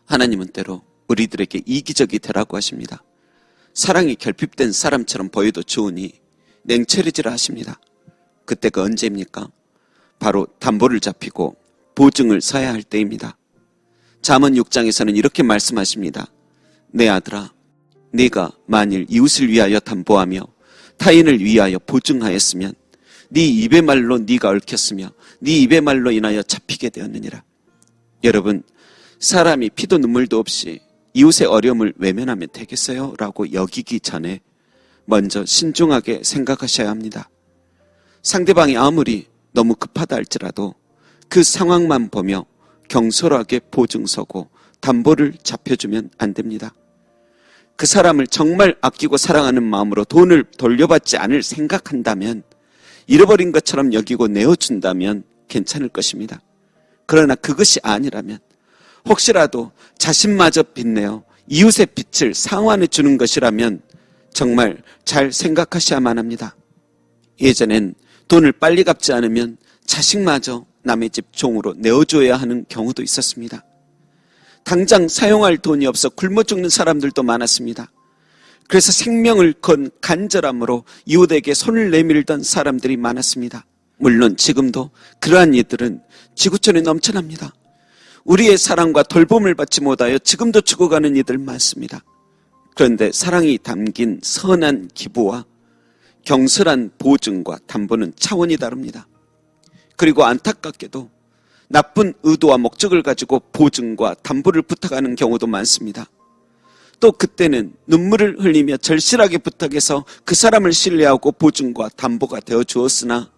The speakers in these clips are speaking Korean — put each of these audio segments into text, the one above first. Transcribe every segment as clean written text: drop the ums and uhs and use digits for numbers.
하나님은 때로 우리들에게 이기적이 되라고 하십니다. 사랑이 결핍된 사람처럼 보여도 좋으니 냉철해지라 하십니다. 그때가 언제입니까? 바로 담보를 잡히고 보증을 서야 할 때입니다. 잠언 6장에서는 이렇게 말씀하십니다. 내 아들아, 네가 만일 이웃을 위하여 담보하며 타인을 위하여 보증하였으면 네 입의 말로 네가 얽혔으며 네 입의 말로 인하여 잡히게 되었느니라. 여러분, 사람이 피도 눈물도 없이 이웃의 어려움을 외면하면 되겠어요? 라고 여기기 전에 먼저 신중하게 생각하셔야 합니다. 상대방이 아무리 너무 급하다 할지라도 그 상황만 보며 경솔하게 보증서고 담보를 잡혀주면 안 됩니다. 그 사람을 정말 아끼고 사랑하는 마음으로 돈을 돌려받지 않을 생각한다면, 잃어버린 것처럼 여기고 내어준다면 괜찮을 것입니다. 그러나 그것이 아니라면 혹시라도 자신마저 빚내어 이웃의 빚을 상환해 주는 것이라면 정말 잘 생각하셔야만 합니다. 예전엔 돈을 빨리 갚지 않으면 자식마저 남의 집 종으로 내어줘야 하는 경우도 있었습니다. 당장 사용할 돈이 없어 굶어 죽는 사람들도 많았습니다. 그래서 생명을 건 간절함으로 이웃에게 손을 내밀던 사람들이 많았습니다. 물론 지금도 그러한 이들은 지구촌에 넘쳐납니다. 우리의 사랑과 돌봄을 받지 못하여 지금도 죽어가는 이들 많습니다. 그런데 사랑이 담긴 선한 기부와 경솔한 보증과 담보는 차원이 다릅니다. 그리고 안타깝게도 나쁜 의도와 목적을 가지고 보증과 담보를 부탁하는 경우도 많습니다. 또 그때는 눈물을 흘리며 절실하게 부탁해서 그 사람을 신뢰하고 보증과 담보가 되어 주었으나,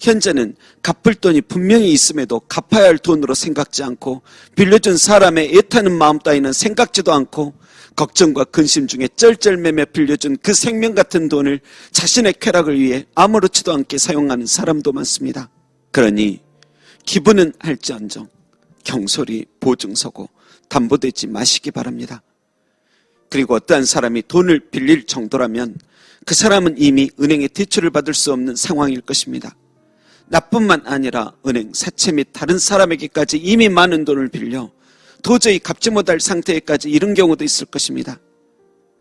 현재는 갚을 돈이 분명히 있음에도 갚아야 할 돈으로 생각지 않고 빌려준 사람의 애타는 마음 따위는 생각지도 않고 걱정과 근심 중에 쩔쩔매매 빌려준 그 생명 같은 돈을 자신의 쾌락을 위해 아무렇지도 않게 사용하는 사람도 많습니다. 그러니 기부는 할지언정 경솔히 보증서고 담보되지 마시기 바랍니다. 그리고 어떠한 사람이 돈을 빌릴 정도라면 그 사람은 이미 은행에 대출을 받을 수 없는 상황일 것입니다. 나뿐만 아니라 은행, 사채 및 다른 사람에게까지 이미 많은 돈을 빌려 도저히 갚지 못할 상태에까지 이른 경우도 있을 것입니다.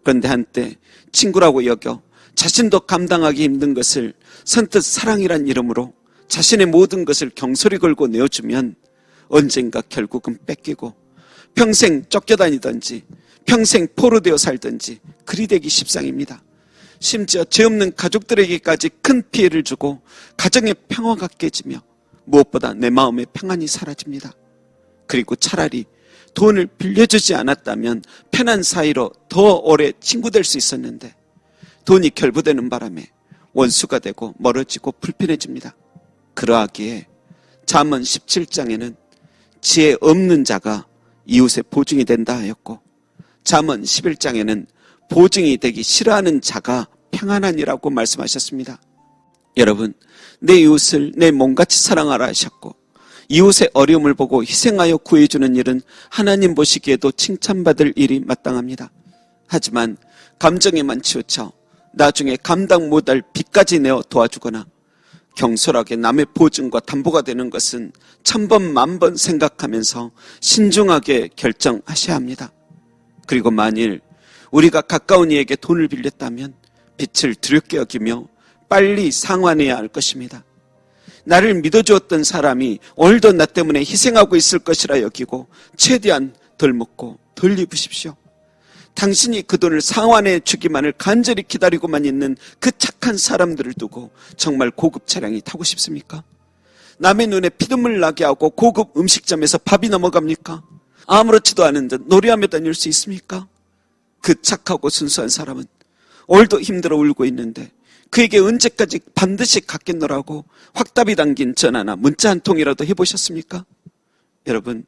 그런데 한때 친구라고 여겨 자신도 감당하기 힘든 것을 선뜻 사랑이란 이름으로 자신의 모든 것을 경솔히 걸고 내어주면 언젠가 결국은 뺏기고 평생 쫓겨다니든지 평생 포로되어 살든지 그리 되기 십상입니다. 심지어 죄 없는 가족들에게까지 큰 피해를 주고 가정의 평화가 깨지며 무엇보다 내 마음의 평안이 사라집니다. 그리고 차라리 돈을 빌려주지 않았다면 편한 사이로 더 오래 친구 될 수 있었는데 돈이 결부되는 바람에 원수가 되고 멀어지고 불편해집니다. 그러하기에 잠언 17장에는 지혜 없는 자가 이웃의 보증이 된다 하였고, 잠언 11장에는 보증이 되기 싫어하는 자가 평안하니라고 말씀하셨습니다. 여러분, 내 이웃을 내 몸같이 사랑하라 하셨고, 이웃의 어려움을 보고 희생하여 구해주는 일은 하나님 보시기에도 칭찬받을 일이 마땅합니다. 하지만 감정에만 치우쳐 나중에 감당 못할 빚까지 내어 도와주거나 경솔하게 남의 보증과 담보가 되는 것은 천번 만번 생각하면서 신중하게 결정하셔야 합니다. 그리고 만일 우리가 가까운 이에게 돈을 빌렸다면 빚을 두렵게 여기며 빨리 상환해야 할 것입니다. 나를 믿어주었던 사람이 오늘도 나 때문에 희생하고 있을 것이라 여기고 최대한 덜 먹고 덜 입으십시오. 당신이 그 돈을 상환해 주기만을 간절히 기다리고만 있는 그 착한 사람들을 두고 정말 고급 차량이 타고 싶습니까? 남의 눈에 피눈물 나게 하고 고급 음식점에서 밥이 넘어갑니까? 아무렇지도 않은 듯 노래하며 다닐 수 있습니까? 그 착하고 순수한 사람은 오늘도 힘들어 울고 있는데 그에게 언제까지 반드시 갚겠노라고 확답이 담긴 전화나 문자 한 통이라도 해보셨습니까? 여러분,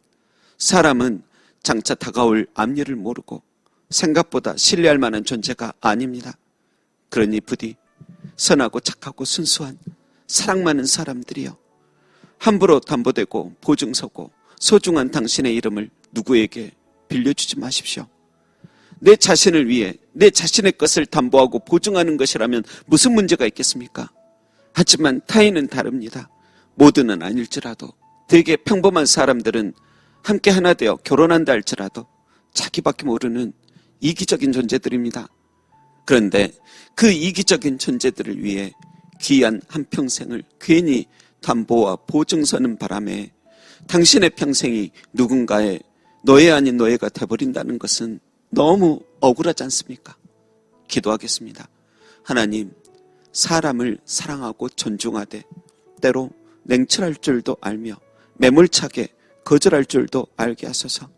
사람은 장차 다가올 앞일을 모르고 생각보다 신뢰할 만한 존재가 아닙니다. 그러니 부디 선하고 착하고 순수한 사랑 많은 사람들이여, 함부로 담보되고 보증서고 소중한 당신의 이름을 누구에게 빌려주지 마십시오. 내 자신을 위해 내 자신의 것을 담보하고 보증하는 것이라면 무슨 문제가 있겠습니까? 하지만 타인은 다릅니다. 모두는 아닐지라도, 되게 평범한 사람들은 함께 하나 되어 결혼한다 할지라도 자기밖에 모르는 이기적인 존재들입니다. 그런데 그 이기적인 존재들을 위해 귀한 한평생을 괜히 담보와 보증 서는 바람에 당신의 평생이 누군가의 노예 아닌 노예가 돼버린다는 것은 너무 억울하지 않습니까? 기도하겠습니다. 하나님, 사람을 사랑하고 존중하되 때로 냉철할 줄도 알며 매몰차게 거절할 줄도 알게 하소서.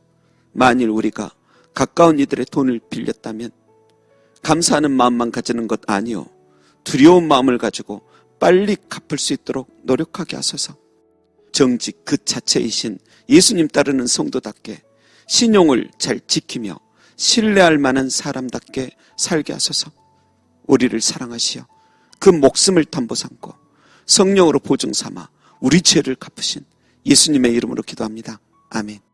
만일 우리가 가까운 이들의 돈을 빌렸다면 감사하는 마음만 가지는 것 아니요, 두려운 마음을 가지고 빨리 갚을 수 있도록 노력하게 하소서. 정직 그 자체이신 예수님 따르는 성도답게 신용을 잘 지키며 신뢰할 만한 사람답게 살게 하소서. 우리를 사랑하시어 그 목숨을 담보 삼고 성령으로 보증 삼아 우리 죄를 갚으신 예수님의 이름으로 기도합니다. 아멘.